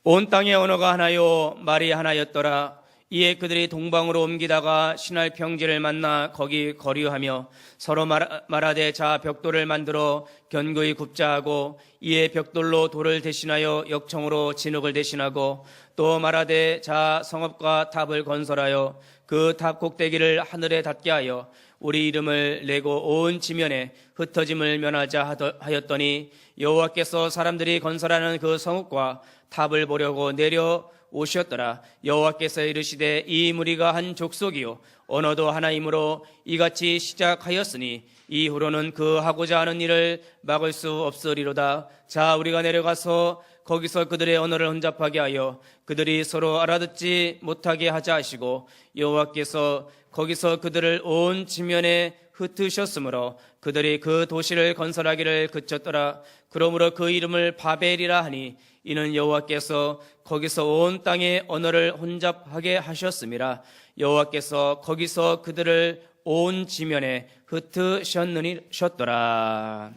온 땅의 언어가 하나요 말이 하나였더라. 이에 그들이 동방으로 옮기다가 신할 평지를 만나 거기 거류하며 서로 말하되 자 벽돌을 만들어 견고히 굽자 하고, 이에 벽돌로 돌을 대신하여 역청으로 진흙을 대신하고, 또 말하되 자 성읍과 탑을 건설하여 그 탑 꼭대기를 하늘에 닿게 하여 우리 이름을 내고 온 지면에 흩어짐을 면하자 하였더니, 여호와께서 사람들이 건설하는 그 성읍과 탑을 보려고 내려 오셨더라. 여호와께서 이르시되 이 무리가 한 족속이요 언어도 하나이므로 이같이 시작하였으니 이후로는 그 하고자 하는 일을 막을 수 없으리로다. 자 우리가 내려가서 거기서 그들의 언어를 혼잡하게 하여 그들이 서로 알아듣지 못하게 하자 하시고, 여호와께서 거기서 그들을 온 지면에 흩으셨으므로 그들이 그 도시를 건설하기를 그쳤더라. 그러므로 그 이름을 바벨이라 하니 이는 여호와께서 거기서 온 땅의 언어를 혼잡하게 하셨음이라. 여호와께서 거기서 그들을 온 지면에 흩으셨더라.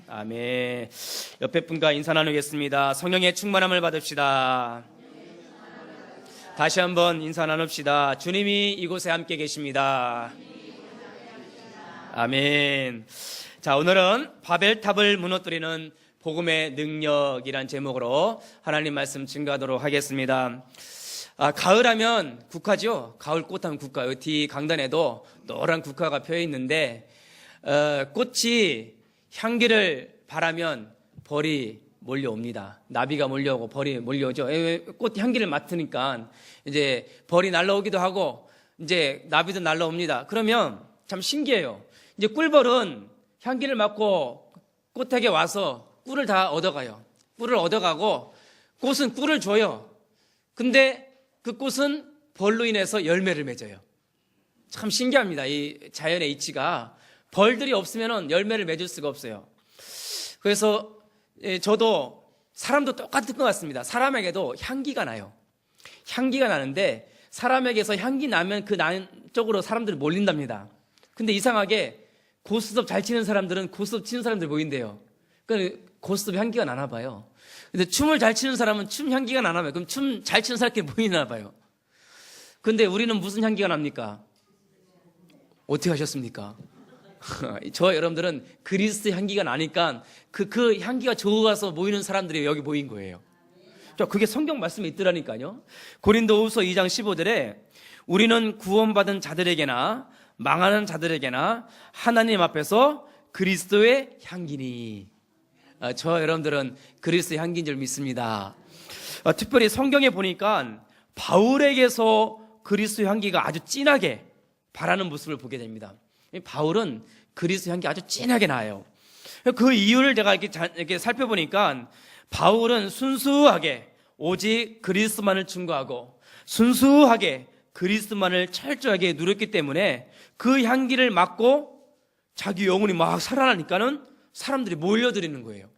아멘. 옆에 분과 인사 나누겠습니다. 성령의 충만함을 받읍시다. 다시 한번 인사 나눕시다. 주님이 이곳에 함께 계십니다. 아멘. 자, 오늘은 바벨탑을 무너뜨리는 복음의 능력이란 제목으로 하나님 말씀 증거하도록 하겠습니다. 가을하면 국화죠. 가을 꽃하면 국화. 여기 뒤 강단에도 노란 국화가 펴 있는데, 꽃이 향기를 바라면 벌이 몰려옵니다. 나비가 몰려오고 벌이 몰려오죠. 꽃 향기를 맡으니까 이제 벌이 날라오기도 하고 이제 나비도 날라옵니다. 그러면 참 신기해요. 이제 꿀벌은 향기를 맡고 꽃에게 와서 꿀을 다 얻어가요. 꿀을 얻어가고 꽃은 꿀을 줘요. 근데 그 꽃은 벌로 인해서 열매를 맺어요. 참 신기합니다. 이 자연의 이치가. 벌들이 없으면 열매를 맺을 수가 없어요. 그래서 저도 사람도 똑같은 것 같습니다. 사람에게도 향기가 나요. 향기가 나는데 사람에게서 향기 나면 그 나는 쪽으로 사람들이 몰린답니다. 근데 이상하게 고스톱 잘 치는 사람들은 고스톱 치는 사람들 보인대요. 그러니까 고스톱 향기가 나나 봐요. 근데 춤을 잘 치는 사람은 춤 향기가 나나 봐요. 그럼 춤 잘 치는 사람께 보이나 봐요. 근데 우리는 무슨 향기가 납니까? 어떻게 하셨습니까? 저 여러분들은 그리스도 향기가 나니까 그 향기가 좋아서 모이는 사람들이 여기 모인 거예요. 그게 성경 말씀에 있더라니까요. 고린도후서 2장 15절에 우리는 구원받은 자들에게나 망하는 자들에게나 하나님 앞에서 그리스도의 향기니. 저 여러분들은 그리스도의 향기인 줄 믿습니다. 특별히 성경에 보니까 바울에게서 그리스도의 향기가 아주 진하게 바라는 모습을 보게 됩니다. 바울은 그리스도 향기 아주 진하게 나요. 그 이유를 제가 이렇게 살펴보니까 바울은 순수하게 오직 그리스도만을 증거하고 순수하게 그리스도만을 철저하게 누렸기 때문에 그 향기를 맡고 자기 영혼이 막 살아나니까는 사람들이 몰려드리는 거예요.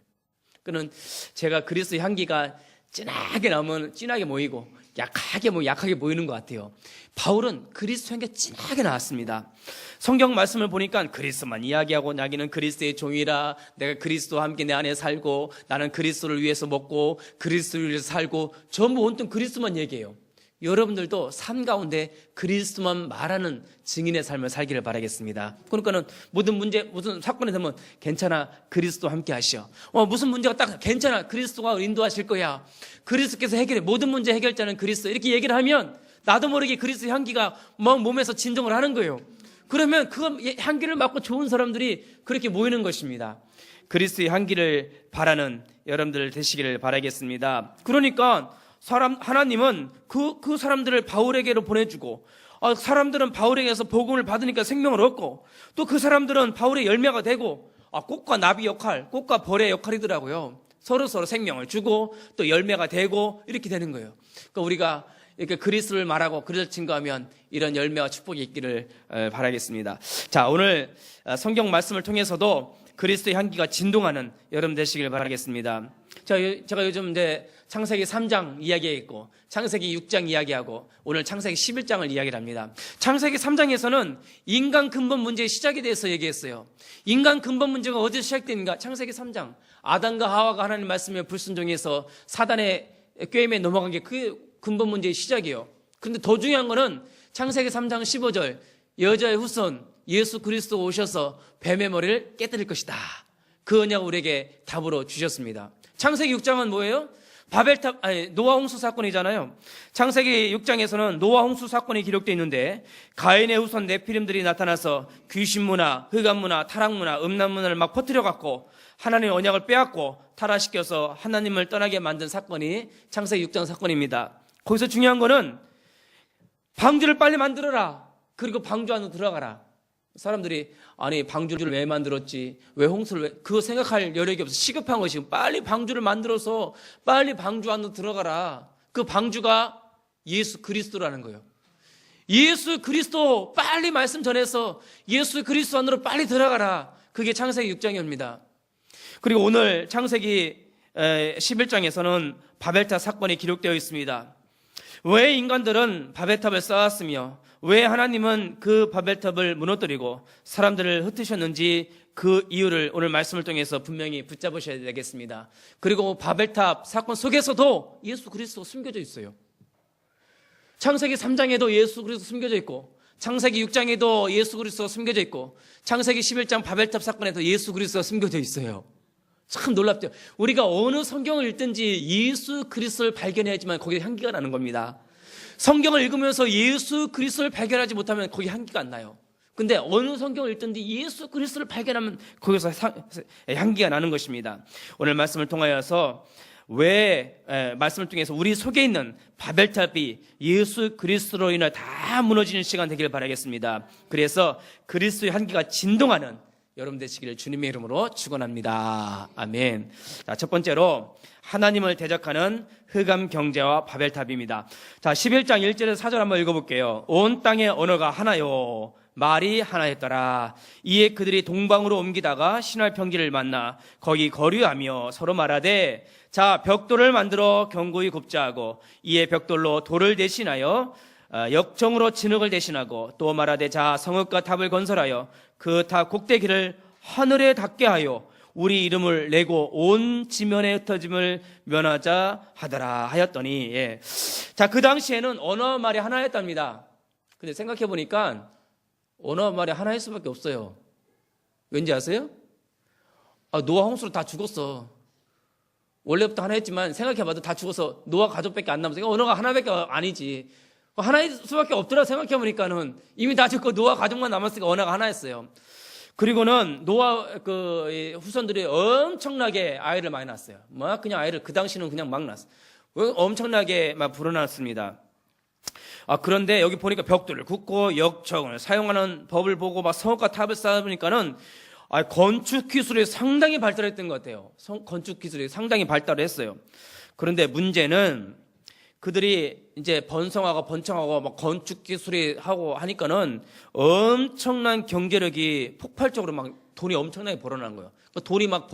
그는 제가 그리스도 향기가 진하게 나오면 진하게 모이고 약하게 모이는 것 같아요. 바울은 그리스도 향기가 진하게 나왔습니다. 성경 말씀을 보니까 그리스도만 이야기하고 자기는 그리스도의 종이라, 내가 그리스도와 함께 내 안에 살고 나는 그리스도를 위해서 먹고 그리스도를 위해서 살고, 전부 온통 그리스도만 얘기해요. 여러분들도 삶 가운데 그리스도만 말하는 증인의 삶을 살기를 바라겠습니다. 그러니까는 모든 문제, 무슨 사건이 되면 괜찮아, 그리스도와 함께 하시오. 무슨 문제가 딱 괜찮아, 그리스도가 인도하실 거야. 그리스도께서 해결해. 모든 문제 해결자는 그리스도. 이렇게 얘기를 하면 나도 모르게 그리스도의 향기가 막 몸에서 진동을 하는 거예요. 그러면 그 향기를 맡고 좋은 사람들이 그렇게 모이는 것입니다. 그리스도의 향기를 바라는 여러분들 되시기를 바라겠습니다. 그러니까 하나님은 그 사람들을 바울에게로 보내주고, 사람들은 바울에게서 복음을 받으니까 생명을 얻고, 또 그 사람들은 바울의 열매가 되고, 꽃과 나비 역할, 꽃과 벌의 역할이더라고요. 서로 생명을 주고 또 열매가 되고 이렇게 되는 거예요. 그러니까 우리가 이렇게 그리스도를 말하고 그리스도를 증거하면 이런 열매와 축복이 있기를 바라겠습니다. 자, 오늘 성경 말씀을 통해서도 그리스도의 향기가 진동하는 여러분 되시길 바라겠습니다. 제가 요즘 이제 창세기 3장 이야기했고 창세기 6장 이야기하고 오늘 창세기 11장을 이야기를 합니다. 창세기 3장에서는 인간 근본 문제의 시작에 대해서 얘기했어요. 인간 근본 문제가 어디서 시작되는가? 창세기 3장. 아담과 하와가 하나님 말씀에 불순종해서 사단의 꾀임에 넘어간 게 그 근본 문제의 시작이에요. 그런데 더 중요한 거는 창세기 3장 15절 여자의 후손 예수 그리스도가 오셔서 뱀의 머리를 깨뜨릴 것이다. 그 언약을 우리에게 답으로 주셨습니다. 창세기 6장은 뭐예요? 노아 홍수 사건이잖아요. 창세기 6장에서는 노아 홍수 사건이 기록되어 있는데 가인의 후손 네피림들이 나타나서 귀신 문화, 흑암 문화, 타락 문화, 음란 문화를 막 퍼뜨려 갖고 하나님의 언약을 빼앗고 타락시켜서 하나님을 떠나게 만든 사건이 창세기 6장 사건입니다. 거기서 중요한 거는 방주를 빨리 만들어라. 그리고 방주 안으로 들어가라. 사람들이 아니 방주를 왜 만들었지? 왜 홍수를 왜? 그거 생각할 여력이 없어. 시급한 것이 빨리 방주를 만들어서 빨리 방주 안으로 들어가라. 그 방주가 예수 그리스도라는 거예요. 예수 그리스도 빨리 말씀 전해서 예수 그리스도 안으로 빨리 들어가라. 그게 창세기 6장입니다. 그리고 오늘 창세기 11장에서는 바벨탑 사건이 기록되어 있습니다. 왜 인간들은 바벨탑을 쌓았으며 왜 하나님은 그 바벨탑을 무너뜨리고 사람들을 흩으셨는지 그 이유를 오늘 말씀을 통해서 분명히 붙잡으셔야 되겠습니다. 그리고 바벨탑 사건 속에서도 예수 그리스도가 숨겨져 있어요. 창세기 3장에도 예수 그리스도 숨겨져 있고 창세기 6장에도 예수 그리스도가 숨겨져 있고 창세기 11장 바벨탑 사건에도 예수 그리스도가 숨겨져 있어요. 참 놀랍죠. 우리가 어느 성경을 읽든지 예수 그리스도를 발견해야지만 거기에 향기가 나는 겁니다. 성경을 읽으면서 예수 그리스도를 발견하지 못하면 거기 향기가 안 나요. 근데 어느 성경을 읽든지 예수 그리스도를 발견하면 거기서 향기가 나는 것입니다. 오늘 말씀을 통하여서 말씀을 통해서 우리 속에 있는 바벨탑이 예수 그리스도로 인해 다 무너지는 시간 되기를 바라겠습니다. 그래서 그리스도의 향기가 진동하는 여러분 되시기를 주님의 이름으로 축원합니다. 아멘. 자, 첫 번째로 하나님을 대적하는 흑암 경제와 바벨탑입니다. 자, 11장 1절에서 4절 한번 읽어볼게요. 온 땅의 언어가 하나요, 말이 하나였더라. 이에 그들이 동방으로 옮기다가 신할 평기를 만나 거기 거류하며 서로 말하되, 자, 벽돌을 만들어 견고히 굽자 하고, 이에 벽돌로 돌을 대신하여 역정으로 진흙을 대신하고, 또 말하되, 자, 성읍과 탑을 건설하여 그 탑 꼭대기를 하늘에 닿게 하여 우리 이름을 내고 온 지면에 흩어짐을 면하자 하더라 하였더니, 예. 자, 그 당시에는 언어 말이 하나였답니다. 근데 생각해 보니까 언어 말이 하나일 수밖에 없어요. 왠지 아세요? 노아 홍수로 다 죽었어. 원래부터 하나였지만 생각해봐도 다 죽어서 노아 가족밖에 안 남았어. 언어가 하나밖에 아니지. 하나일 수밖에 없더라 생각해보니까는 이미 다 죽고 노아 가족만 남았으니까 언어가 하나였어요. 그리고는 노아 후손들이 엄청나게 아이를 많이 낳았어요. 막 그냥 아이를 그 당시는 그냥 막 낳았어요. 엄청나게 막 불어났습니다. 그런데 여기 보니까 벽돌을 굽고 역청을 사용하는 법을 보고 막 성읍과 탑을 쌓아보니까는 건축 기술이 상당히 발달했던 것 같아요. 건축 기술이 상당히 발달했어요. 그런데 문제는 그들이 이제 번성하고 막 건축 기술이 하고 하니까는 엄청난 경제력이 폭발적으로 막 돈이 엄청나게 불어난 거예요. 돈이 막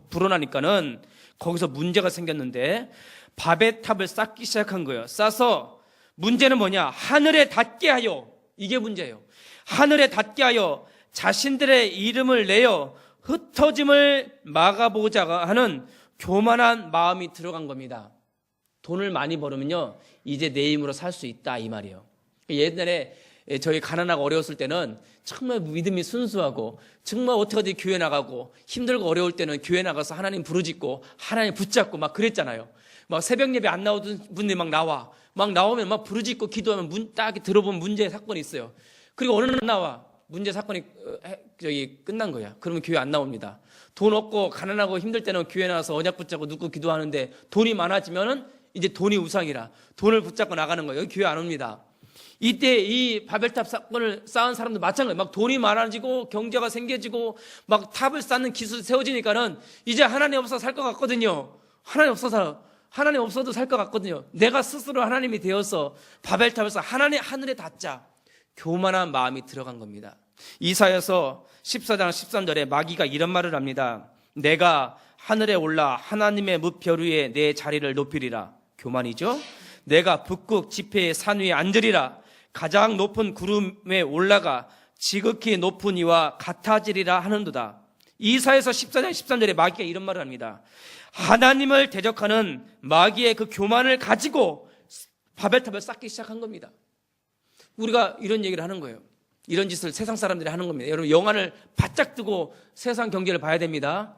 불어나니까는 거기서 문제가 생겼는데 바벨탑을 쌓기 시작한 거예요. 쌓아서 문제는 뭐냐? 하늘에 닿게 하여, 이게 문제예요. 하늘에 닿게 하여 자신들의 이름을 내어 흩어짐을 막아보자 하는 교만한 마음이 들어간 겁니다. 돈을 많이 벌으면요, 이제 내 힘으로 살 수 있다, 이 말이에요. 옛날에 저희 가난하고 어려웠을 때는 정말 믿음이 순수하고 정말 어떻게든 교회 나가고 힘들고 어려울 때는 교회 나가서 하나님 부르짖고 하나님 붙잡고 막 그랬잖아요. 막 새벽 예배 안 나오던 분들이 막 나오면 막 부르짖고 기도하면 딱 들어보면 문제 사건이 있어요. 그리고 어느 날 나와 문제 사건이 끝난 거야. 그러면 교회 안 나옵니다. 돈 없고 가난하고 힘들 때는 교회 나와서 언약 붙잡고 눕고 기도하는데 돈이 많아지면은 이제 돈이 우상이라 돈을 붙잡고 나가는 거예요. 여기 교회 안 옵니다. 이때 이 바벨탑 사건을 쌓은 사람도 마찬가지예요. 막 돈이 많아지고 경제가 생겨지고 막 탑을 쌓는 기술이 세워지니까는 이제 하나님 없어서 살 것 같거든요. 하나님 없어도 살 것 같거든요. 내가 스스로 하나님이 되어서 바벨탑을 쌓아 하늘에 닿자. 교만한 마음이 들어간 겁니다. 이사야서 14장 13절에 마귀가 이런 말을 합니다. 내가 하늘에 올라 하나님의 뭇별 위에 내 자리를 높이리라. 교만이죠. 내가 북극 지폐의 산 위에 앉으리라. 가장 높은 구름에 올라가 지극히 높은 이와 같아지리라 하는도다. 이사야서 14장 13절에 마귀가 이런 말을 합니다. 하나님을 대적하는 마귀의 그 교만을 가지고 바벨탑을 쌓기 시작한 겁니다. 우리가 이런 얘기를 하는 거예요. 이런 짓을 세상 사람들이 하는 겁니다. 여러분, 영안을 바짝 뜨고 세상 경제를 봐야 됩니다.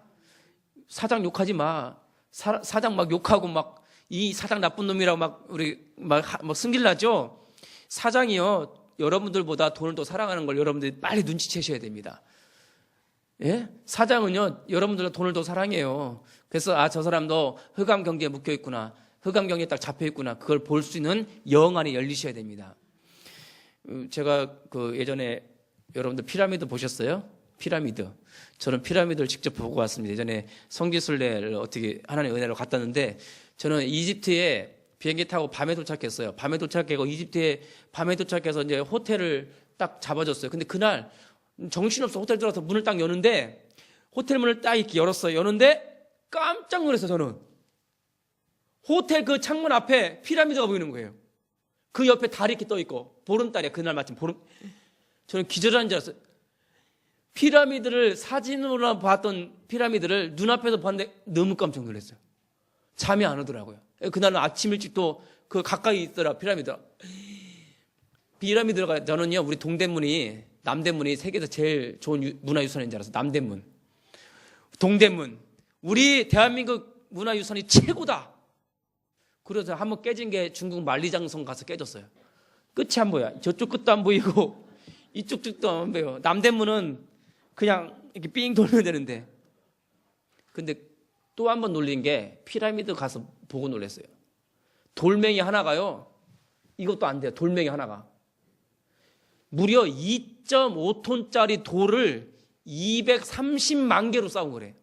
사장 욕하지 마. 사장 막 욕하고 막 이 사장 나쁜 놈이라고 막 우리 막 승질나죠? 사장이요, 여러분들보다 돈을 더 사랑하는 걸 여러분들이 빨리 눈치채셔야 됩니다. 예? 사장은요, 여러분들보다 돈을 더 사랑해요. 그래서 저 사람도 흑암 경제에 묶여 있구나, 흑암 경제에 딱 잡혀 있구나, 그걸 볼 수 있는 영안이 열리셔야 됩니다. 제가 예전에 여러분들 피라미드 보셨어요? 피라미드. 저는 피라미드를 직접 보고 왔습니다. 예전에 성지순례를 어떻게 하나님의 은혜로 갔다 왔는데, 저는 이집트에 비행기 타고 밤에 도착했어요. 밤에 도착하고 이집트에 밤에 도착해서 이제 호텔을 딱 잡아줬어요. 근데 그날 정신없어 호텔 들어가서 문을 딱 여는데, 호텔 문을 딱 이렇게 열었어요. 여는데 깜짝 놀랐어요. 저는 호텔 그 창문 앞에 피라미드가 보이는 거예요. 그 옆에 달이 이렇게 떠 있고, 보름달이야. 그날 마침 보름. 저는 기절하는 줄 알았어요. 피라미드를 사진으로 봤던 피라미드를 눈앞에서 봤는데 너무 깜짝 놀랐어요. 잠이 안 오더라고요. 그날은 아침 일찍 또 그 가까이 있더라, 피라미드가. 피라미드가 저는요, 우리 동대문이, 남대문이 세계에서 제일 좋은 문화유산인 줄 알았어요. 남대문. 동대문. 우리 대한민국 문화유산이 최고다. 그래서 한번 깨진 게 중국 만리장성 가서 깨졌어요. 끝이 안 보여. 저쪽 끝도 안 보이고 이쪽 끝도 안 보여. 남대문은 그냥 이렇게 삥 돌면 되는데. 근데 또 한 번 놀린 게, 피라미드 가서 보고 놀랐어요. 돌멩이 하나가요, 이것도 안 돼요. 돌멩이 하나가 무려 2.5톤짜리 돌을 230만 개로 쌓은 거래.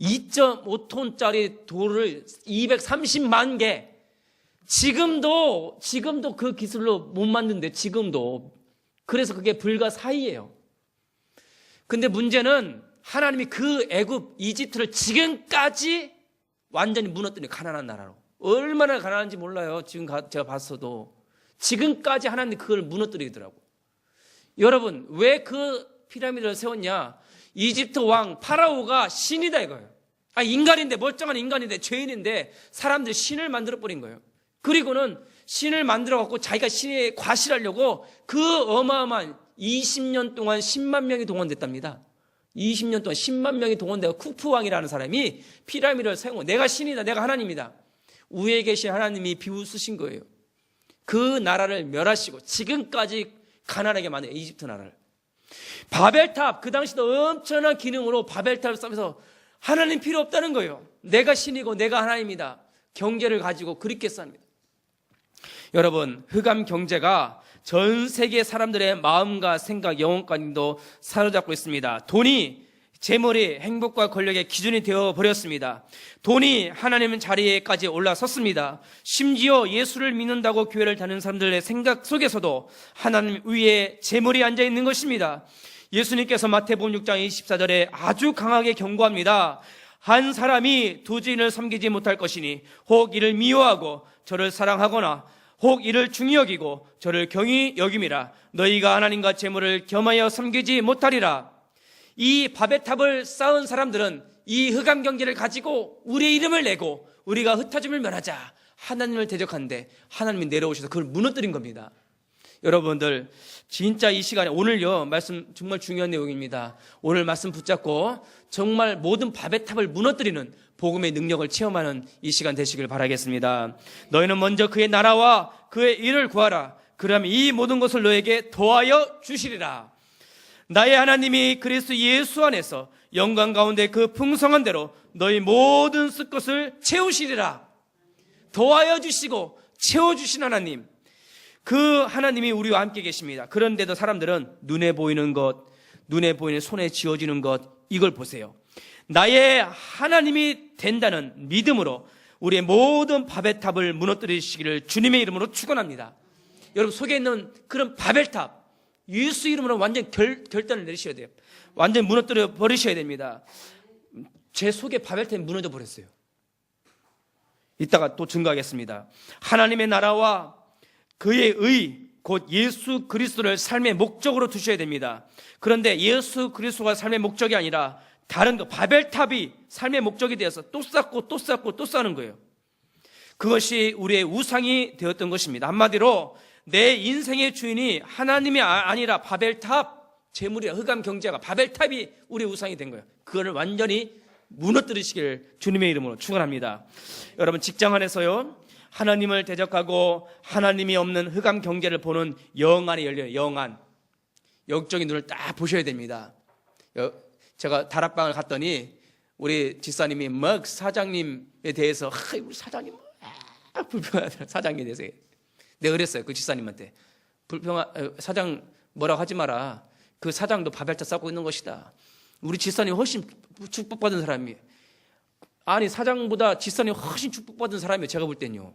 2.5톤짜리 돌을 230만 개. 지금도 그 기술로 못 만든대. 지금도. 그래서 그게 불가사의예요. 근데 문제는 하나님이 그 애굽, 이집트를 지금까지 완전히 무너뜨린, 가난한 나라로. 얼마나 가난한지 몰라요. 지금 제가 봤어도. 지금까지 하나님이 그걸 무너뜨리더라고. 여러분, 왜 그 피라미드를 세웠냐? 이집트 왕 파라오가 신이다 이거예요. 인간인데, 멀쩡한 인간인데, 죄인인데 사람들이 신을 만들어버린 거예요. 그리고는 신을 만들어갖고 자기가 신에 과실하려고 그 어마어마한 20년 동안 10만 명이 동원됐답니다. 20년 동안 10만 명이 동원되고 쿠프 왕이라는 사람이 피라미드를 세운 거예요. 내가 신이다, 내가 하나님이다. 위에 계신 하나님이 비웃으신 거예요. 그 나라를 멸하시고 지금까지 가난하게 만든 이집트 나라를. 바벨탑, 그 당시도 엄청난 기능으로 바벨탑을 쌓으면서 하나님 필요 없다는 거예요. 내가 신이고 내가 하나님이다. 경제를 가지고 그렇게 쌉니다. 여러분, 흑암 경제가 전 세계 사람들의 마음과 생각, 영혼까지도 사로잡고 있습니다. 돈이 재물이 행복과 권력의 기준이 되어버렸습니다. 돈이 하나님 자리에까지 올라섰습니다. 심지어 예수를 믿는다고 교회를 다니는 사람들의 생각 속에서도 하나님 위에 재물이 앉아있는 것입니다. 예수님께서 마태복음 6장 24절에 아주 강하게 경고합니다. 한 사람이 두 주인을 섬기지 못할 것이니 혹 이를 미워하고 저를 사랑하거나 혹 이를 중히 여기고 저를 경히 여김이라. 너희가 하나님과 재물을 겸하여 섬기지 못하리라. 이 바벨탑을 쌓은 사람들은 이 흑암 경제를 가지고 우리의 이름을 내고 우리가 흩어짐을 면하자 하나님을 대적하는데, 하나님이 내려오셔서 그걸 무너뜨린 겁니다. 여러분들, 진짜 이 시간에 오늘요 말씀 정말 중요한 내용입니다. 오늘 말씀 붙잡고 정말 모든 바벨탑을 무너뜨리는 복음의 능력을 체험하는 이 시간 되시길 바라겠습니다. 너희는 먼저 그의 나라와 그의 일을 구하라. 그러면 이 모든 것을 너에게 더하여 주시리라. 나의 하나님이 그리스도 예수 안에서 영광 가운데 그 풍성한 대로 너희 모든 쓸 것을 채우시리라. 더하여 주시고 채워주신 하나님, 그 하나님이 우리와 함께 계십니다. 그런데도 사람들은 눈에 보이는 것, 눈에 보이는 손에 쥐어지는 것, 이걸 보세요. 나의 하나님이 된다는 믿음으로 우리의 모든 바벨탑을 무너뜨리시기를 주님의 이름으로 축원합니다. 여러분, 속에 있는 그런 바벨탑, 예수 이름으로 완전 결단을 내리셔야 돼요. 완전 무너뜨려 버리셔야 됩니다. 제 속에 바벨탑이 무너져 버렸어요. 이따가 또 증거하겠습니다. 하나님의 나라와 그의 의, 곧 예수 그리스도를 삶의 목적으로 두셔야 됩니다. 그런데 예수 그리스도가 삶의 목적이 아니라 다른 거, 바벨탑이 삶의 목적이 되어서 또 쌓고 또 쌓고 또 쌓는 거예요. 그것이 우리의 우상이 되었던 것입니다. 한마디로 내 인생의 주인이 하나님이 아니라 바벨탑, 재물이나 흑암 경제가 바벨탑이 우리의 우상이 된 거예요. 그거를 완전히 무너뜨리시길 주님의 이름으로 축원합니다. 여러분, 직장 안에서요, 하나님을 대적하고 하나님이 없는 흑암 경제를 보는 영안이 열려요. 영안, 영적인 눈을 딱 보셔야 됩니다. 제가 다락방을 갔더니 우리 집사님이 막 사장님에 대해서 우리 사장님 불평하더라. 사장님에 대해서 내가 그랬어요. 그 집사님한테 사장 뭐라고 하지 마라. 그 사장도 바벨탑 쌓고 있는 것이다. 우리 집사님 훨씬 축복받은 사람이에요. 아니, 사장보다 집사님 훨씬 축복받은 사람이에요. 제가 볼 땐요.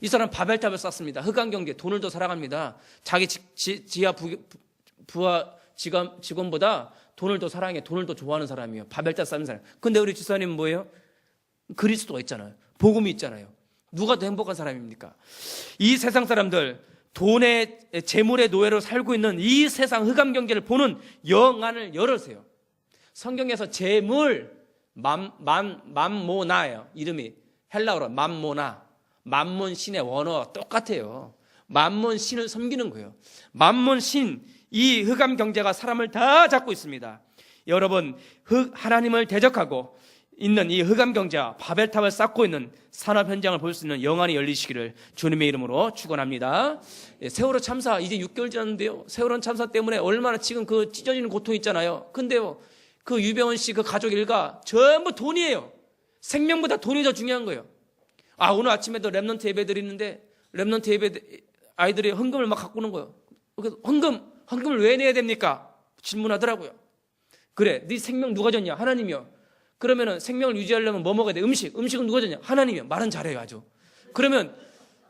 이 사람 바벨탑을 쌓습니다. 흑암 경제, 돈을 더 사랑합니다. 자기 지하 부하 직원보다 돈을 더 사랑해, 돈을 더 좋아하는 사람이에요. 바벨탑 쌓는 사람. 근데 우리 집사님은 뭐예요? 그리스도가 있잖아요. 복음이 있잖아요. 누가 더 행복한 사람입니까? 이 세상 사람들, 돈의 재물의 노예로 살고 있는 이 세상 흑암 경제를 보는 영안을 열으세요. 성경에서 재물, 맘모나예요. 이름이 헬라어로 맘모나. 맘몬 신의 원어와 똑같아요. 맘몬 신을 섬기는 거예요. 맘몬 신, 이 흑암 경제가 사람을 다 잡고 있습니다. 여러분, 하나님을 대적하고 있는 이 흑암 경제와 바벨탑을 쌓고 있는 산업 현장을 볼 수 있는 영안이 열리시기를 주님의 이름으로 축원합니다. 세월호 참사 이제 6개월 지났는데요. 세월호 참사 때문에 얼마나 지금 그 찢어지는 고통 있잖아요. 근데요, 그 유병원 씨 그 가족 일가 전부 돈이에요. 생명보다 돈이 더 중요한 거예요. 오늘 아침에도 렘넌트 예배 드리는데 렘넌트 예배 아이들이 헌금을 막 갖고 오는 거예요. 헌금을 왜 내야 됩니까? 질문하더라고요. 그래, 네 생명 누가 줬냐? 하나님이요. 그러면은 생명을 유지하려면 뭐 먹어야 돼? 음식은 누가 줬냐? 하나님이요. 말은 잘해요, 아주. 그러면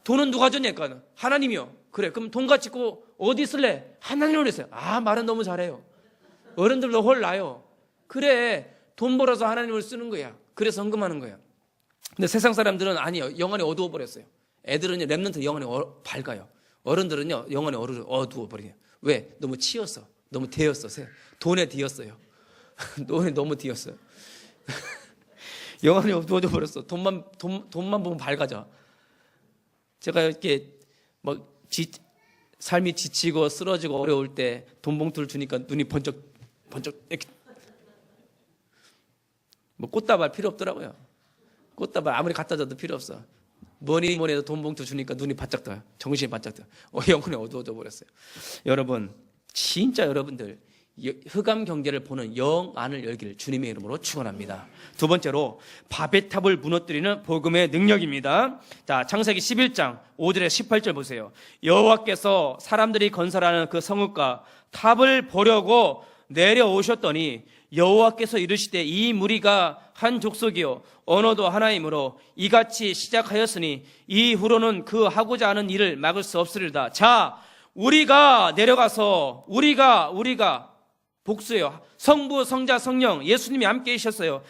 돈은 누가 줬냐니까? 하나님이요. 그래, 그럼 돈 가지고 어디 쓸래? 하나님으로 했어요. 말은 너무 잘해요. 어른들도 홀 나요. 그래, 돈 벌어서 하나님을 쓰는 거야. 그래서 헌금하는 거야. 근데 세상 사람들은 아니요, 영안이 어두워 버렸어요. 애들은요, 렘넌트 영안이 밝아요. 어른들은요, 영안이 어두워 버려요. 왜? 너무 치였어. 너무 데였어. 돈에 뒤었어요. 돈에 너무 뒤었어요. 영안이 어두워져 버렸어. 돈만 보면 밝아져. 제가 이렇게 삶이 지치고 쓰러지고 어려울 때 돈 봉투를 주니까 눈이 번쩍 이렇게 꽃다발 필요 없더라고요. 꽃다발 아무리 갖다 줘도 필요 없어. 뭐니 해도 돈 봉투 주니까 눈이 바짝 떠요. 정신이 바짝 떠요. 영혼이 어두워져 버렸어요. 여러분, 진짜 여러분들 흑암 경제를 보는 영안을 열기를 주님의 이름으로 축원합니다. 두 번째로 바벨탑을 무너뜨리는 복음의 능력입니다. 자, 창세기 11장 5절에 18절 보세요. 여호와께서 사람들이 건설하는 그 성읍과 탑을 보려고 내려오셨더니 여호와께서 이르시되 이 무리가 한 족속이요 언어도 하나이므로 이같이 시작하였으니 이후로는 그 하고자 하는 일을 막을 수 없으리다. 자, 우리가 내려가서 우리가 복수예요. 성부, 성자, 성령, 예수님이 함께 계셨어요.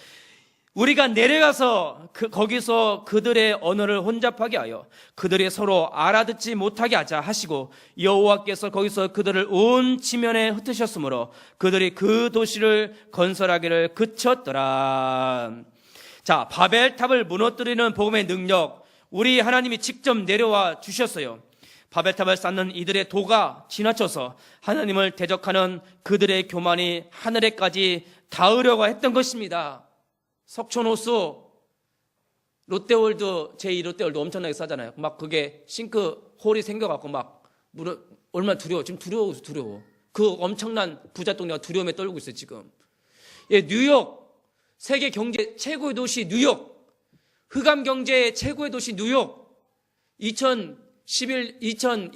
우리가 내려가서 거기서 그들의 언어를 혼잡하게 하여 그들이 서로 알아듣지 못하게 하자 하시고 여호와께서 거기서 그들을 온 지면에 흩으셨으므로 그들이 그 도시를 건설하기를 그쳤더라. 자, 바벨탑을 무너뜨리는 복음의 능력, 우리 하나님이 직접 내려와 주셨어요. 바벨탑을 쌓는 이들의 도가 지나쳐서 하나님을 대적하는 그들의 교만이 하늘에까지 닿으려고 했던 것입니다. 석촌호수, 롯데월드, 제2롯데월드 엄청나게 싸잖아요. 막 그게 싱크홀이 생겨갖고 막 얼마나 두려워. 지금 두려워. 그 엄청난 부자 동네가 두려움에 떨고 있어요, 지금. 예, 뉴욕, 세계 경제 최고의 도시 뉴욕, 흑암 경제의 최고의 도시 뉴욕, 2001년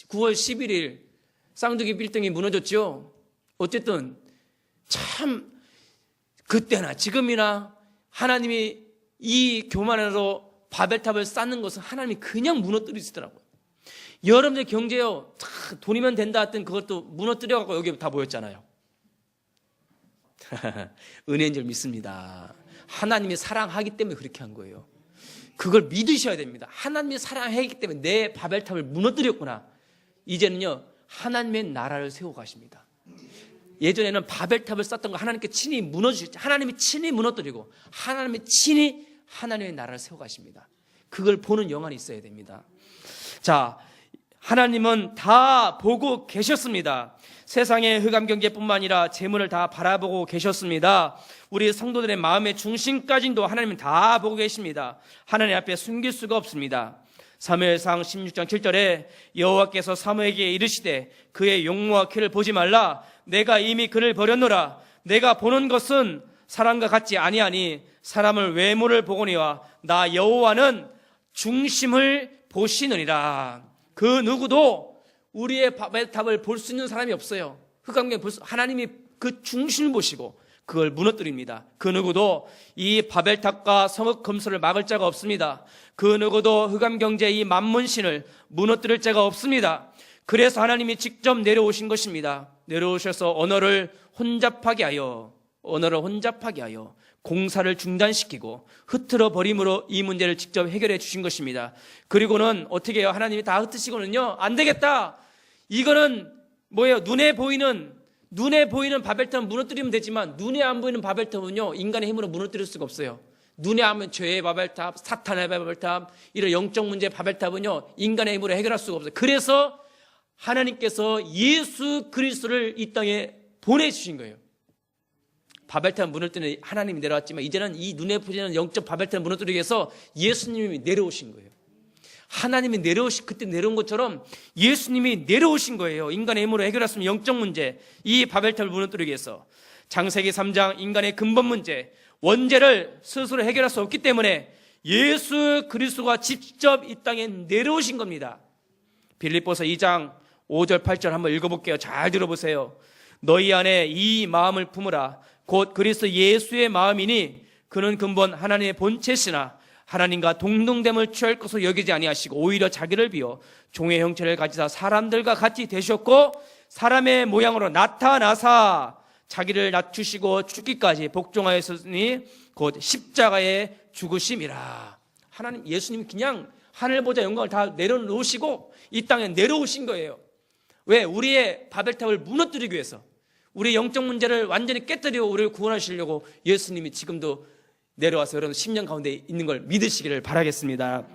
9월 11일 쌍둥이 빌딩이 무너졌죠. 어쨌든 참 그때나 지금이나 하나님이 이 교만으로 바벨탑을 쌓는 것은 하나님이 그냥 무너뜨리시더라고요. 여러분들 경제요, 돈이면 된다 했던 그것도 무너뜨려갖고 여기 다 모였잖아요. 은혜인 줄 믿습니다. 하나님이 사랑하기 때문에 그렇게 한 거예요. 그걸 믿으셔야 됩니다. 하나님이 사랑하기 때문에 내 바벨탑을 무너뜨렸구나. 이제는요, 하나님의 나라를 세워가십니다. 예전에는 바벨탑을 쌓던 거 하나님께 친히 무너지셨죠. 하나님이 친히 무너뜨리고 하나님이 친히 하나님의 나라를 세워가십니다. 그걸 보는 영안이 있어야 됩니다. 자, 하나님은 다 보고 계셨습니다. 세상의 흑암 경제뿐만 아니라 재물을 다 바라보고 계셨습니다. 우리 성도들의 마음의 중심까지도 하나님은 다 보고 계십니다. 하나님 앞에 숨길 수가 없습니다. 사무엘상 16장 7절에 여호와께서 사무엘에게 이르시되 그의 용모와 키를 보지 말라. 내가 이미 그를 버렸노라. 내가 보는 것은 사람과 같지 아니하니 사람을 외모를 보거니와 나 여호와는 중심을 보시느니라. 그 누구도 우리의 바벨탑을 볼 수 있는 사람이 없어요. 흑암경에 하나님이 그 중심을 보시고 그걸 무너뜨립니다. 그 누구도 이 바벨탑과 성읍 금수를 막을 자가 없습니다. 그 누구도 흑암경제의 이 만문신을 무너뜨릴 자가 없습니다. 그래서 하나님이 직접 내려오신 것입니다. 내려오셔서 언어를 혼잡하게 하여 공사를 중단시키고 흩트러 버림으로 이 문제를 직접 해결해 주신 것입니다. 그리고는 어떻게 해요? 하나님이 다 흩으시고는요, 안 되겠다. 이거는 뭐예요? 눈에 보이는 바벨탑은 무너뜨리면 되지만 눈에 안 보이는 바벨탑은요, 인간의 힘으로 무너뜨릴 수가 없어요. 눈에 안 보이는 죄의 바벨탑, 사탄의 바벨탑, 이런 영적 문제의 바벨탑은요, 인간의 힘으로 해결할 수가 없어요. 그래서 하나님께서 예수 그리스도를 이 땅에 보내주신 거예요. 바벨탑 무너뜨리는 하나님이 내려왔지만 이제는 이 눈에 보이는 영적 바벨탑을 무너뜨리기 위해서 예수님이 내려오신 거예요. 하나님이 그때 내려온 것처럼 예수님이 내려오신 거예요. 인간의 힘으로 해결할 수 없는 영적 문제, 이 바벨탑을 무너뜨리기 위해서. 창세기 3장 인간의 근본 문제, 원죄를 스스로 해결할 수 없기 때문에 예수 그리스도가 직접 이 땅에 내려오신 겁니다. 빌립보서 2장 5절 8절 한번 읽어볼게요. 잘 들어보세요. 너희 안에 이 마음을 품으라. 곧 그리스도 예수의 마음이니 그는 근본 하나님의 본체시나 하나님과 동등됨을 취할 것으로 여기지 아니하시고 오히려 자기를 비워 종의 형체를 가지사 사람들과 같이 되셨고 사람의 모양으로 나타나사 자기를 낮추시고 죽기까지 복종하였으니 곧 십자가에 죽으심이라. 하나님 예수님이 그냥 하늘보다 영광을 다 내려놓으시고 이 땅에 내려오신 거예요. 왜? 우리의 바벨탑을 무너뜨리기 위해서, 우리의 영적 문제를 완전히 깨뜨리고 우리를 구원하시려고 예수님이 지금도 내려와서 여러분 10년 가운데 있는 걸 믿으시기를 바라겠습니다.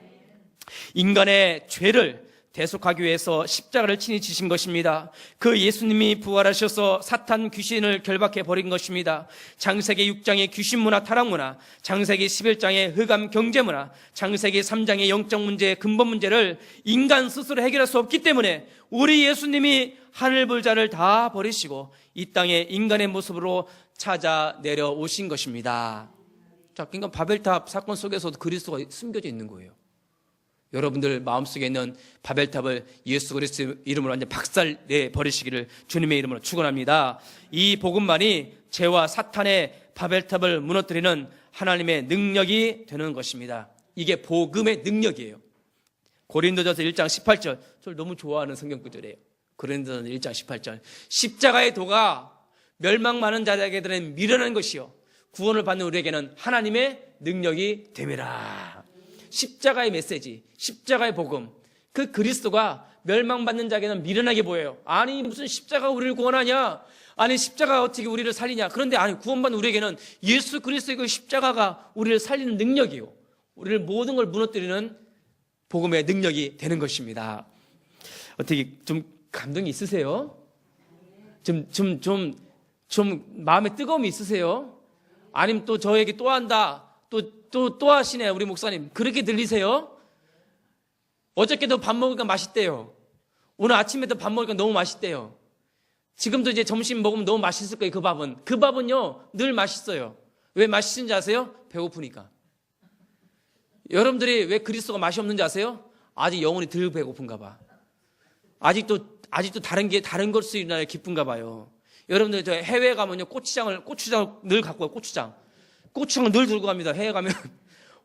인간의 죄를 대속하기 위해서 십자가를 친히 지신 것입니다. 그 예수님이 부활하셔서 사탄 귀신을 결박해 버린 것입니다. 창세기 6장의 귀신 문화, 타락 문화, 창세기 11장의 흑암 경제 문화, 창세기 3장의 영적 문제, 근본 문제를 인간 스스로 해결할 수 없기 때문에 우리 예수님이 하늘 불자를 다 버리시고 이 땅에 인간의 모습으로 찾아 내려오신 것입니다. 자, 그러니까 바벨탑 사건 속에서도 그리스도가 숨겨져 있는 거예요. 여러분들 마음속에 있는 바벨탑을 예수 그리스도 이름으로 완전 박살내 버리시기를 주님의 이름으로 축원합니다. 이 복음만이 죄와 사탄의 바벨탑을 무너뜨리는 하나님의 능력이 되는 것입니다. 이게 복음의 능력이에요. 고린도전서 1장 18절, 저를 너무 좋아하는 성경 구절이에요. 고린도전서 1장 18절, 십자가의 도가 멸망 많은 자들에게는 미련한 것이요 구원을 받는 우리에게는 하나님의 능력이 됨이라. 십자가의 메시지, 십자가의 복음, 그 그리스도가 멸망받는 자에게는 미련하게 보여요. 아니 무슨 십자가가 우리를 구원하냐, 아니 십자가가 어떻게 우리를 살리냐. 그런데 아니 구원받는 우리에게는 예수 그리스도의 그 십자가가 우리를 살리는 능력이요, 우리를 모든 걸 무너뜨리는 복음의 능력이 되는 것입니다. 어떻게 좀 감동이 있으세요? 좀 마음에 뜨거움이 있으세요? 아니면 또 저에게 또 한다, 또 하시네 우리 목사님, 그렇게 들리세요? 어저께도 밥 먹으니까 맛있대요. 오늘 아침에도 밥 먹으니까 너무 맛있대요. 지금도 이제 점심 먹으면 너무 맛있을 거예요. 그 밥은요 늘 맛있어요. 왜 맛있는지 아세요? 배고프니까. 여러분들이 왜 그리스도가 맛이 없는지 아세요? 아직 영혼이 덜 배고픈가 봐. 아직도 다른 것으로 인하여 기쁜가 봐요. 여러분들 저 해외 가면요 고추장을 늘 갖고 와요. 고추장을 늘 들고 갑니다. 해외 가면.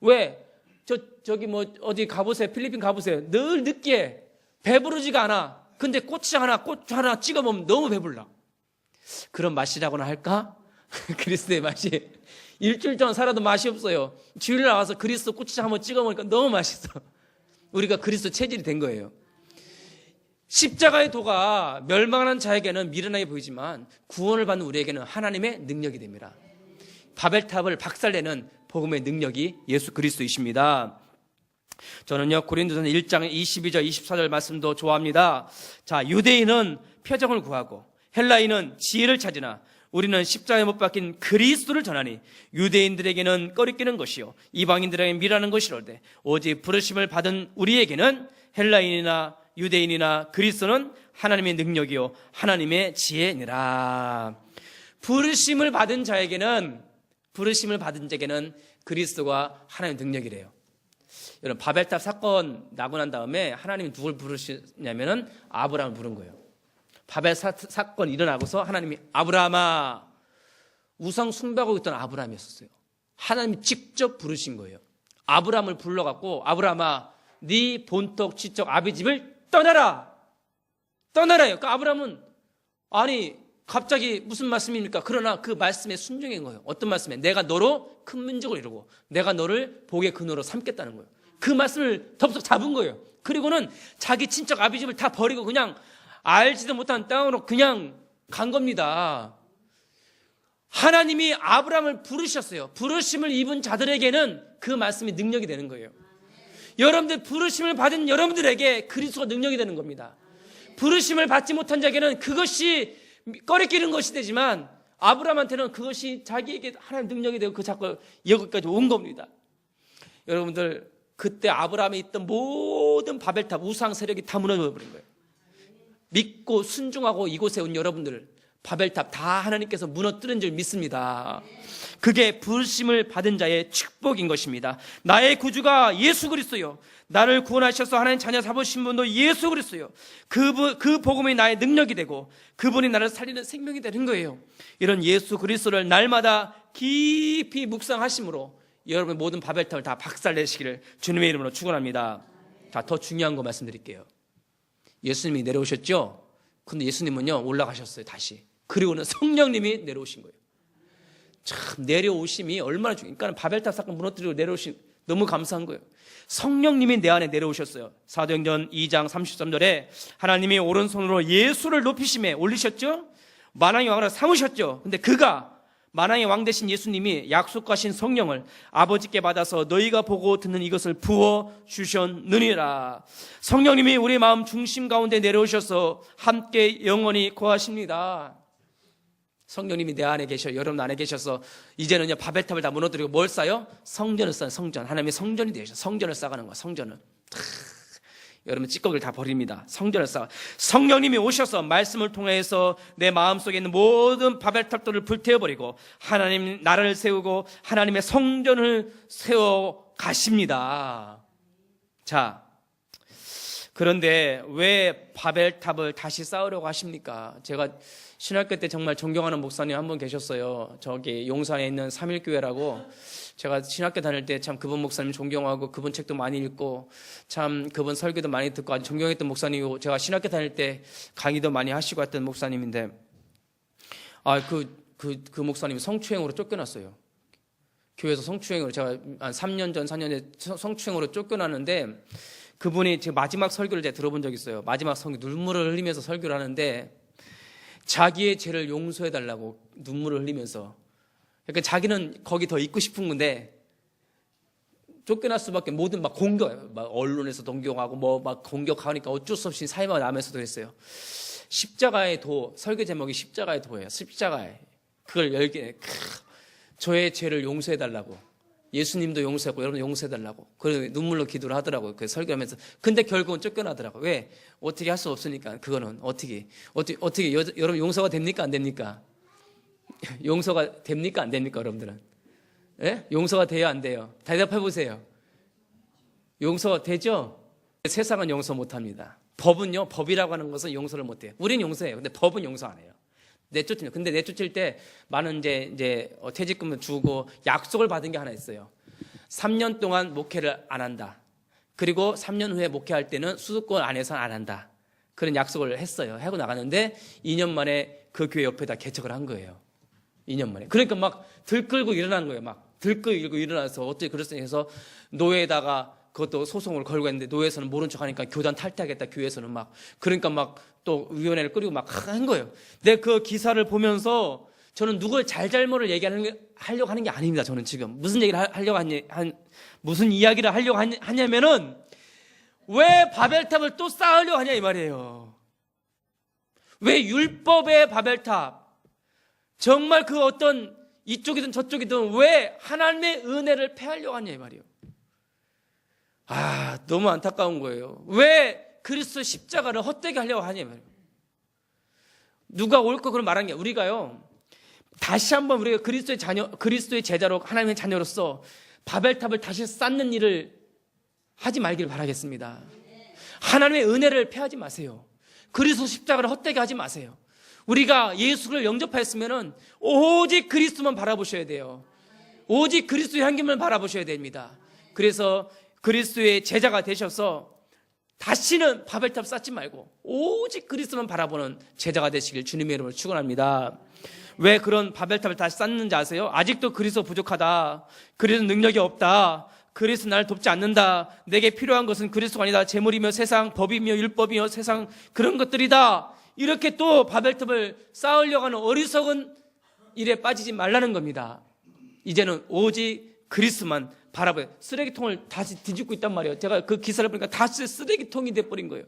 왜? 저기 뭐 어디 가보세요. 필리핀 가보세요. 늘 늦게 배부르지가 않아. 근데 고추 하나 찍어 먹으면 너무 배불러. 그런 맛이라고나 할까? 그리스도의 맛이. 일주일 동안 살아도 맛이 없어요. 주일날 와서 그리스도 고추장 한번 찍어 먹으니까 너무 맛있어. 우리가 그리스도 체질이 된 거예요. 십자가의 도가 멸망하는 자에게는 미련하게 보이지만 구원을 받는 우리에게는 하나님의 능력이 됩니다. 바벨탑을 박살내는 복음의 능력이 예수 그리스도이십니다. 저는요, 고린도전서 1장 22절 24절 말씀도 좋아합니다. 자, 유대인은 표적을 구하고 헬라인은 지혜를 찾으나 우리는 십자가에 못 박힌 그리스도를 전하니 유대인들에게는 꺼리끼는 것이요 이방인들에게는 미라는 것이로되 오직 부르심을 받은 우리에게는 헬라인이나 유대인이나 그리스도는 하나님의 능력이요 하나님의 지혜니라. 부르심을 받은 자에게는 그리스도가 하나님의 능력이래요. 여러분, 바벨탑 사건 나고 난 다음에 하나님이 누굴 부르시냐면은 아브라함을 부른 거예요. 바벨 사건 일어나고서 하나님이 아브라함아, 우상 숭배하고 있던 아브라함이었어요. 하나님이 직접 부르신 거예요. 아브라함을 불러갖고 아브라함아, 네 본tok 지적 아비 집을 떠나라요. 그러니까 아브라함은 아니 갑자기 무슨 말씀입니까? 그러나 그 말씀에 순종한 거예요. 어떤 말씀에? 내가 너로 큰 민족을 이루고 내가 너를 복의 근원으로 삼겠다는 거예요. 그 말씀을 덥석 잡은 거예요. 그리고는 자기 친척 아비 집을 다 버리고 그냥 알지도 못한 땅으로 그냥 간 겁니다. 하나님이 아브라함을 부르셨어요. 부르심을 입은 자들에게는 그 말씀이 능력이 되는 거예요. 여러분들 부르심을 받은 여러분들에게 그리스도가 능력이 되는 겁니다. 부르심을 받지 못한 자에게는 그것이 꺼리끼는 것이 되지만 아브라함한테는 그것이 자기에게 하나님 능력이 되고 그 자꾸 여기까지 온 겁니다. 여러분들 그때 아브라함이 있던 모든 바벨탑 우상 세력이 다 무너져 버린 거예요. 믿고 순종하고 이곳에 온 여러분들 바벨탑 다 하나님께서 무너뜨린 줄 믿습니다. 그게 부르심을 받은 자의 축복인 것입니다. 나의 구주가 예수 그리스도요, 나를 구원하셔서 하나님 자녀 삼으신 분도 예수 그리스도요, 그 복음이 나의 능력이 되고 그분이 나를 살리는 생명이 되는 거예요. 이런 예수 그리스도를 날마다 깊이 묵상하심으로 여러분의 모든 바벨탑을 다 박살내시기를 주님의 이름으로 축원합니다. 자, 더 중요한 거 말씀드릴게요. 예수님이 내려오셨죠? 근데 예수님은요 올라가셨어요. 다시. 그리고는 성령님이 내려오신 거예요. 참 내려오심이 얼마나 중요해요. 그러니까 바벨탑 사건 무너뜨리고 내려오신, 너무 감사한 거예요. 성령님이 내 안에 내려오셨어요. 사도행전 2장 33절에 하나님이 오른손으로 예수를 높이심에 올리셨죠. 만왕의 왕으로 삼으셨죠. 근데 그가 만왕의 왕 되신 예수님이 약속하신 성령을 아버지께 받아서 너희가 보고 듣는 이것을 부어 주셨느니라. 성령님이 우리 마음 중심 가운데 내려오셔서 함께 영원히 거하십니다. 성령님이 내 안에 계셔, 여러분 안에 계셔서 이제는요 바벨탑을 다 무너뜨리고 뭘 쌓아요? 성전을 쌓아요. 성전. 하나님의 성전이 되셔. 성전을 쌓아가는 거야. 성전을. 여러분 찌꺼기를 다 버립니다. 성전을 쌓아. 성령님이 오셔서 말씀을 통해서 내 마음속에 있는 모든 바벨탑들을 불태워버리고 하나님 나라를 세우고 하나님의 성전을 세워 가십니다. 자, 그런데 왜 바벨탑을 다시 쌓으려고 하십니까? 제가 신학교 때 정말 존경하는 목사님 한 분 계셨어요. 저기 용산에 있는 삼일교회라고. 제가 신학교 다닐 때 참 그분 목사님 존경하고 그분 책도 많이 읽고 참 그분 설교도 많이 듣고 아주 존경했던 목사님이고, 제가 신학교 다닐 때 강의도 많이 하시고 했던 목사님인데, 그 목사님이 성추행으로 쫓겨났어요. 교회에서 성추행으로, 제가 한 3년 전 4년 전에 성추행으로 쫓겨났는데, 그분이 제 마지막 설교를 제가 들어본 적이 있어요. 마지막 설교 눈물을 흘리면서 설교를 하는데 자기의 죄를 용서해달라고 눈물을 흘리면서, 그러니까 자기는 거기 더 있고 싶은 건데 쫓겨날 수밖에, 모든 막 공격, 막 언론에서 동경하고 뭐 막 공격하니까 어쩔 수 없이 사회만 나면서도 했어요. 십자가의 도, 설교 제목이 십자가의 도예요. 십자가에 그걸 열게, 저의 죄를 용서해달라고, 예수님도 용서했고 여러분 용서해달라고, 그래서 눈물로 기도를 하더라고요. 그 설교하면서. 근데 결국은 쫓겨나더라고요. 왜? 어떻게 할 수 없으니까. 그거는 어떻게 여러분 용서가 됩니까 안 됩니까? 용서가 됩니까 안 됩니까 여러분들은? 예? 용서가 돼요 안 돼요? 대답해 보세요. 용서가 되죠? 세상은 용서 못합니다. 법은요, 법이라고 하는 것은 용서를 못해요. 우린 용서해요. 근데 법은 용서 안 해요. 내쫓으면. 근데 내쫓을 때 많은 이제 퇴직금을 주고 약속을 받은 게 하나 있어요. 3년 동안 목회를 안 한다. 그리고 3년 후에 목회할 때는 수도권 안에서 안 한다. 그런 약속을 했어요. 하고 나갔는데 2년 만에 그 교회 옆에다 개척을 한 거예요. 2년 만에. 그러니까 막 들끓고 일어난 거예요. 막 들끓고 일어나서 어떻게 그랬으니 해서 노예에다가 그것도 소송을 걸고 했는데 노예에서는 모른 척 하니까 교단 탈퇴하겠다, 교회에서는 막. 그러니까 막 또 위원회를 꾸리고 막 한 거예요. 근데 그 기사를 보면서 저는 누굴 잘잘못을 하려고 하는 게 아닙니다. 저는 지금 무슨 얘기를 하려고 무슨 이야기를 하려고 하냐면은 왜 바벨탑을 또 쌓으려고 하냐 이 말이에요. 왜 율법의 바벨탑, 정말 그 어떤 이쪽이든 저쪽이든 왜 하나님의 은혜를 폐하려고 하냐 이 말이에요. 너무 안타까운 거예요. 왜 그리스도의 십자가를 헛되게 하려고 하냐 이 말이에요. 누가 옳고 그런 말한 게 우리가요. 다시 한번 우리가 그리스도의 제자로 하나님의 자녀로서 바벨탑을 다시 쌓는 일을 하지 말기를 바라겠습니다. 하나님의 은혜를 폐하지 마세요. 그리스도 십자가를 헛되게 하지 마세요. 우리가 예수를 영접하였으면 오직 그리스도만 바라보셔야 돼요. 오직 그리스도의 향기만 바라보셔야 됩니다. 그래서 그리스도의 제자가 되셔서 다시는 바벨탑 쌓지 말고 오직 그리스도만 바라보는 제자가 되시길 주님의 이름으로 축원합니다. 왜 그런 바벨탑을 다시 쌓는지 아세요? 아직도 그리스도 부족하다. 그리스도 능력이 없다. 그리스도 나를 돕지 않는다. 내게 필요한 것은 그리스도가 아니다. 재물이며 세상, 법이며 율법이며 세상 그런 것들이다. 이렇게 또 바벨탑을 쌓으려고 하는 어리석은 일에 빠지지 말라는 겁니다. 이제는 오직 그리스도만 바라봐요. 쓰레기통을 다시 뒤집고 있단 말이에요. 제가 그 기사를 보니까 다시 쓰레기통이 돼버린 거예요.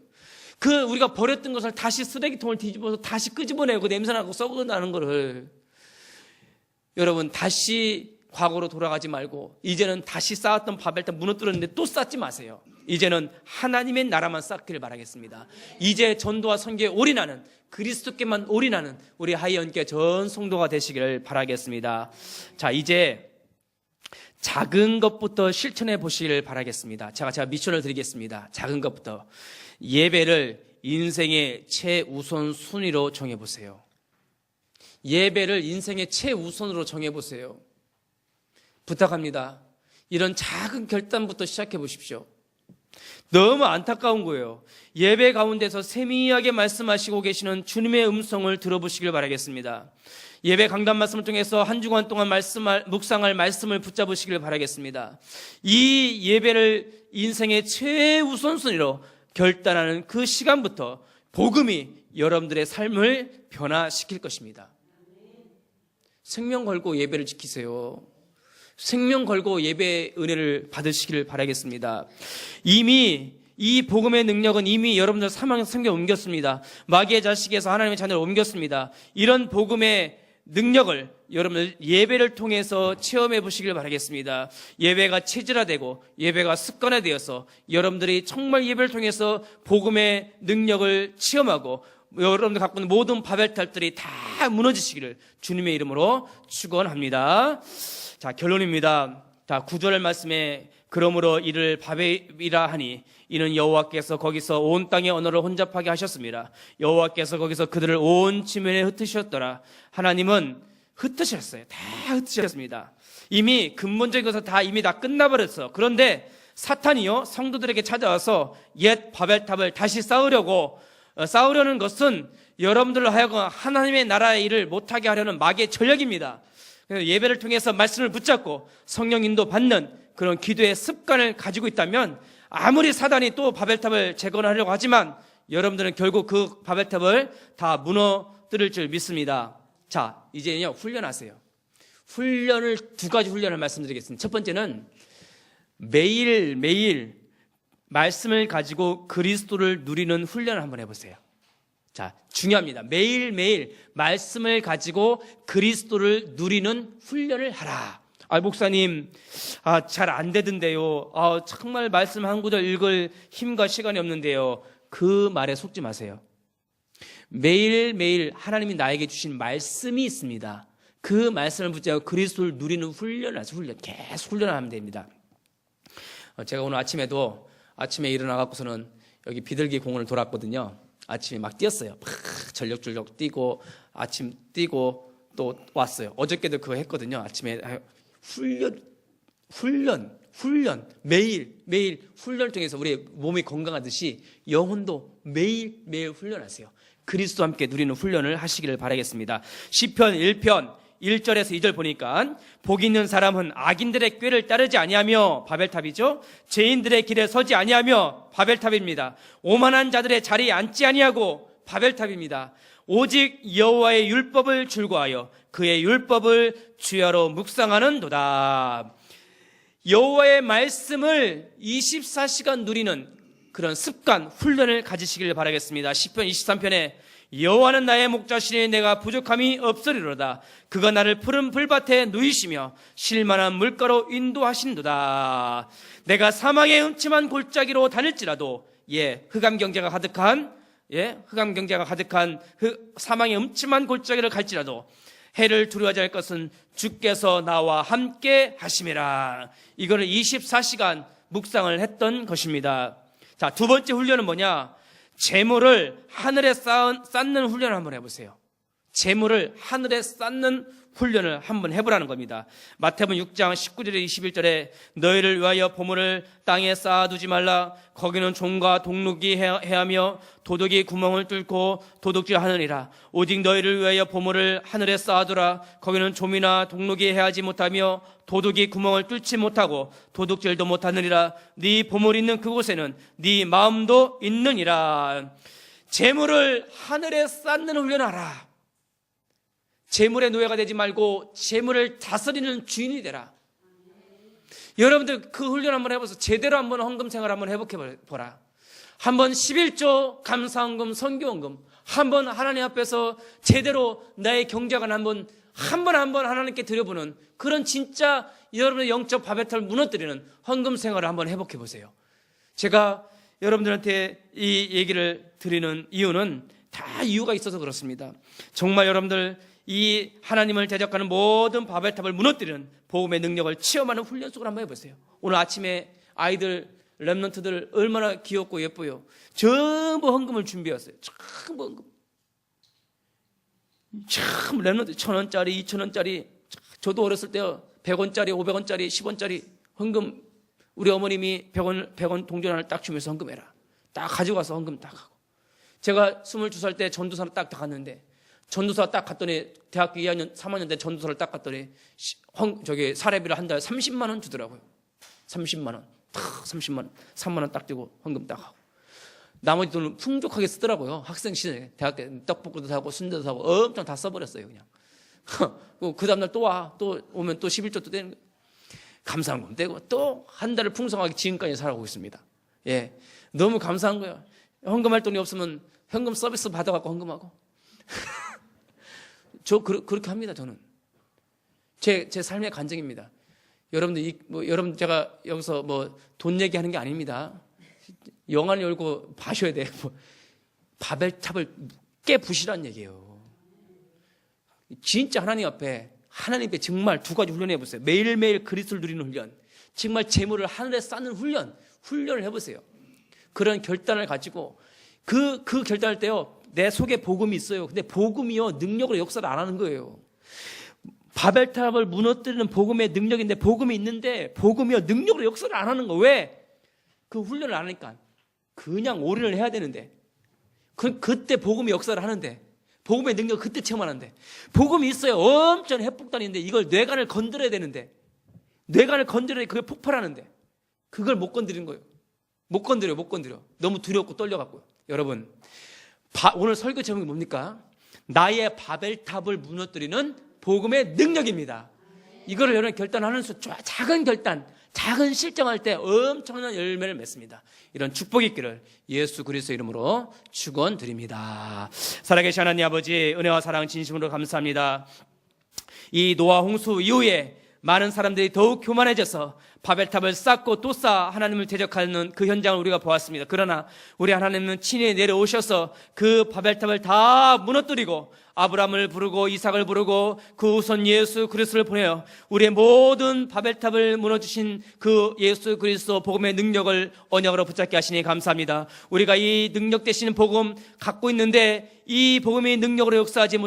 우리가 버렸던 것을 다시 쓰레기통을 뒤집어서 다시 끄집어내고 냄새나고 썩어나는 거를 여러분 다시 과거로 돌아가지 말고 이제는 다시 쌓았던 바벨탑 무너뜨렸는데 또 쌓지 마세요. 이제는 하나님의 나라만 쌓기를 바라겠습니다. 이제 전도와 선교에 올인하는 그리스도께만 올인하는 우리 하이언교회 전 성도가 되시기를 바라겠습니다. 자, 이제 작은 것부터 실천해 보시기를 바라겠습니다. 제가 미션을 드리겠습니다. 작은 것부터. 예배를 인생의 최우선 순위로 정해보세요. 예배를 인생의 최우선으로 정해보세요. 부탁합니다. 이런 작은 결단부터 시작해 보십시오. 너무 안타까운 거예요. 예배 가운데서 세미하게 말씀하시고 계시는 주님의 음성을 들어보시길 바라겠습니다. 예배 강단 말씀을 통해서 한 주간 동안 묵상할 말씀을 붙잡으시길 바라겠습니다. 이 예배를 인생의 최우선순위로 결단하는 그 시간부터 복음이 여러분들의 삶을 변화시킬 것입니다. 생명 걸고 예배를 지키세요. 생명 걸고 예배의 은혜를 받으시기를 바라겠습니다. 이미 이 복음의 능력은 이미 여러분들 사망 성경에 옮겼습니다. 마귀의 자식에서 하나님의 자녀를 옮겼습니다. 이런 복음의 능력을 여러분들 예배를 통해서 체험해 보시길 바라겠습니다. 예배가 체질화되고 예배가 습관화되어서 여러분들이 정말 예배를 통해서 복음의 능력을 체험하고 여러분들 갖고 있는 모든 바벨탑들이 다 무너지시기를 주님의 이름으로 축원합니다. 자, 결론입니다. 자, 9절 말씀에 그러므로 이를 바벨이라 하니 이는 여호와께서 거기서 온 땅의 언어를 혼잡하게 하셨습니다. 여호와께서 거기서 그들을 온 지면에 흩으셨더라. 하나님은 흩으셨어요. 다 흩으셨습니다. 이미 근본적인 것은 다 끝나버렸어. 그런데 사탄이요 성도들에게 찾아와서 옛 바벨탑을 다시 쌓으려는 것은 여러분들로 하여금 하나님의 나라의 일을 못하게 하려는 마귀의 전략입니다. 예배를 통해서 말씀을 붙잡고 성령 인도 받는 그런 기도의 습관을 가지고 있다면 아무리 사단이 또 바벨탑을 재건하려고 하지만 여러분들은 결국 그 바벨탑을 다 무너뜨릴 줄 믿습니다. 자, 이제는요 훈련하세요. 두 가지 훈련을 말씀드리겠습니다. 첫 번째는 매일매일 말씀을 가지고 그리스도를 누리는 훈련을 한번 해보세요. 자, 중요합니다. 매일매일 말씀을 가지고 그리스도를 누리는 훈련을 하라. 목사님, 잘 안 되던데요. 정말 말씀 한 구절 읽을 힘과 시간이 없는데요. 그 말에 속지 마세요. 매일매일 하나님이 나에게 주신 말씀이 있습니다. 그 말씀을 붙잡고 그리스도를 누리는 훈련을 하세요. 계속 훈련을 하면 됩니다. 제가 오늘 아침에 일어나갖고서는 여기 비둘기 공원을 돌았거든요. 아침에 막 뛰었어요. 막 전력줄력 뛰고 아침 뛰고 또 왔어요. 어저께도 그거 했거든요. 아침에 훈련 매일 훈련을 통해서 우리 몸이 건강하듯이 영혼도 매일 훈련하세요. 그리스도와 함께 누리는 훈련을 하시기를 바라겠습니다. 시편 1편 1절에서 2절 보니까 복 있는 사람은 악인들의 꾀를 따르지 아니하며 바벨탑이죠. 죄인들의 길에 서지 아니하며 바벨탑입니다. 오만한 자들의 자리에 앉지 아니하고 바벨탑입니다. 오직 여호와의 율법을 즐거워하여 그의 율법을 주야로 묵상하는도다. 여호와의 말씀을 24시간 누리는 그런 습관, 훈련을 가지시길 바라겠습니다. 시편 23편에 여호와는 나의 목자시니 내가 부족함이 없으리로다. 그가 나를 푸른 풀밭에 누이시며 쉴만한 물가로 인도하신도다. 내가 사망의 음침한 골짜기로 다닐지라도 흑암 경계가 가득한 사망의 음침한 골짜기를 갈지라도 해를 두려워하지 않을 것은 주께서 나와 함께 하심이라. 이거를 24시간 묵상을 했던 것입니다. 자, 두 번째 훈련은 뭐냐? 재물을 하늘에 쌓는 훈련을 한번 해보세요. 재물을 하늘에 쌓는 훈련을 한번 해보라는 겁니다. 마태복음 6장 19절에 21절에 너희를 위하여 보물을 땅에 쌓아두지 말라. 거기는 종과 동룩이 해하며 도둑이 구멍을 뚫고 도둑질하느니라. 오직 너희를 위하여 보물을 하늘에 쌓아두라. 거기는 좀이나 동룩이 해하지 못하며 도둑이 구멍을 뚫지 못하고 도둑질도 못하느니라. 네 보물 있는 그곳에는 네 마음도 있느니라. 재물을 하늘에 쌓는 훈련하라. 재물의 노예가 되지 말고 재물을 다스리는 주인이 되라. 여러분들 그 훈련 한번 해보세요. 제대로 한번 헌금 생활 한번 해보라. 한번 11조 감사헌금, 선교헌금 한번 하나님 앞에서 제대로 나의 경제관 한번 하나님께 드려보는 그런 진짜 여러분의 영적 바벨탑을 무너뜨리는 헌금 생활을 한번 회복해 보세요. 제가 여러분들한테 이 얘기를 드리는 이유는 다 이유가 있어서 그렇습니다. 정말 여러분들 이 하나님을 대적하는 모든 바벨탑을 무너뜨리는 복음의 능력을 체험하는 훈련 속을 한번 해보세요. 오늘 아침에 아이들 렘넌트들 얼마나 귀엽고 예뻐요. 전부 헌금을 준비했어요. 전부 헌금. 참 렘넌트 1,000원짜리 2,000원짜리 저도 어렸을 때 100원짜리 500원짜리 10원짜리 헌금 우리 어머님이 100원 동전 하나를 딱 주면서 헌금해라. 딱 가지고 가서 헌금 딱 하고. 제가 22살 때 전도사를 딱 갔는데 전도사 딱 갔더니 대학교 2학년 3학년 때 전도사를 딱 갔더니 사례비를 한 달에 30만 원 주더라고요. 30만 원. 탁 30만 원. 3만 원 딱 주고 헌금 딱 하고. 나머지 돈은 풍족하게 쓰더라고요. 학생 시절에 대학 때 떡볶이도 사고 순대도 사고 엄청 다 써버렸어요. 그냥. 그 다음날 또 와. 또 오면 또 11조 또 되는 거예요. 감사한금 떼고 또 한 달을 풍성하게 지금까지 살아오고 있습니다. 예, 너무 감사한 거예요. 헌금할 돈이 없으면 현금 서비스 받아갖고 헌금하고. 저 그렇게 합니다. 저는 제 삶의 간증입니다. 여러분들 여러분 제가 여기서 돈 얘기하는 게 아닙니다. 영안을 열고 봐셔야 돼요. 바벨탑을 깨부시란 얘기예요. 진짜 하나님 앞에 정말 두 가지 훈련해 보세요. 매일매일 그리스도를 누리는 훈련, 정말 재물을 하늘에 쌓는 훈련을 해보세요. 그런 결단을 가지고 그 결단할 때요. 내 속에 복음이 있어요. 근데 복음이요 능력으로 역사를 안 하는 거예요. 바벨탑을 무너뜨리는 복음의 능력인데 복음이 있는데 복음이요 능력으로 역사를 안 하는 거. 왜? 그 훈련을 안 하니까 그냥 올인을 해야 되는데 그때 복음의 역사를 하는데 복음의 능력을 그때 체험하는데 복음이 있어요. 엄청 핵폭탄인데 이걸 뇌관을 건드려야 되는데 뇌관을 건드려야 그게 폭발하는데 그걸 못 건드리는 거예요. 못 건드려. 너무 두렵고 떨려갖고요. 여러분 오늘 설교 제목이 뭡니까? 나의 바벨탑을 무너뜨리는 복음의 능력입니다. 이거를 여러분 결단하는 작은 결단, 작은 실정할 때 엄청난 열매를 맺습니다. 이런 축복이 있기를 예수 그리스도 이름으로 축원드립니다. 살아계신 하나님 아버지 은혜와 사랑 진심으로 감사합니다. 이 노아 홍수 이후에 많은 사람들이 더욱 교만해져서 바벨탑을 쌓고 또 쌓아 하나님을 대적하는 그 현장을 우리가 보았습니다. 그러나 우리 하나님은 친히 내려오셔서 그 바벨탑을 다 무너뜨리고 아브라함을 부르고 이삭을 부르고 그 우선 예수 그리스도를 보내어 우리의 모든 바벨탑을 무너주신 그 예수 그리스도 복음의 능력을 언약으로 붙잡게 하시니 감사합니다. 우리가 이 능력 되시는 복음 갖고 있는데 이 복음이 능력으로 역사하지 못